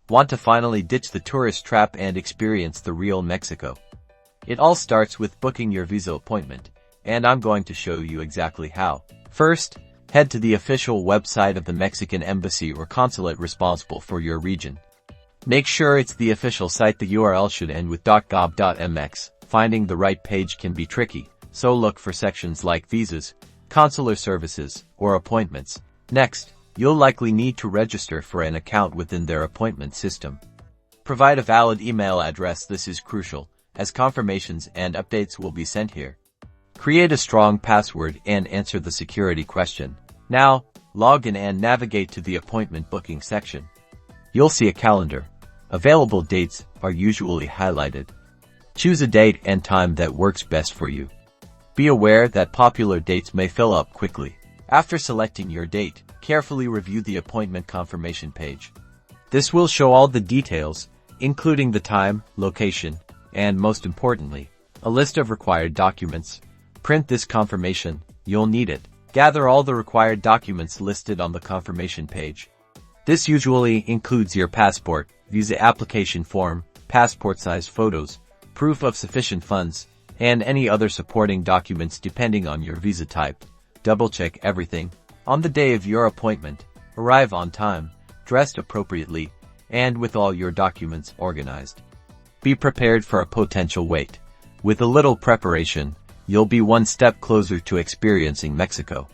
Want to finally ditch the tourist trap and experience the real Mexico? It all starts with booking your visa appointment, and I'm going to show you exactly how. First, head to the official website of the Mexican embassy or consulate responsible for your region. Make sure it's the official site. The URL should end with .gov.mx. Finding the right page can be tricky, so look for sections like visas, consular services, or appointments. Next, you'll likely need to register for an account within their appointment system. Provide a valid email address. This is crucial, as confirmations and updates will be sent here. Create a strong password and answer the security question. Now, log in and navigate to the appointment booking section. You'll see a calendar. Available dates are usually highlighted. Choose a date and time that works best for you. Be aware that popular dates may fill up quickly. After selecting your date, carefully review the appointment confirmation page. This will show all the details, including the time, location, and most importantly, a list of required documents. Print this confirmation, you'll need it. Gather all the required documents listed on the confirmation page. This usually includes your passport, visa application form, passport-size photos, proof of sufficient funds, and any other supporting documents depending on your visa type. Double-check everything. On the day of your appointment, arrive on time, dressed appropriately, and with all your documents organized. Be prepared for a potential wait. With a little preparation, you'll be one step closer to experiencing Mexico.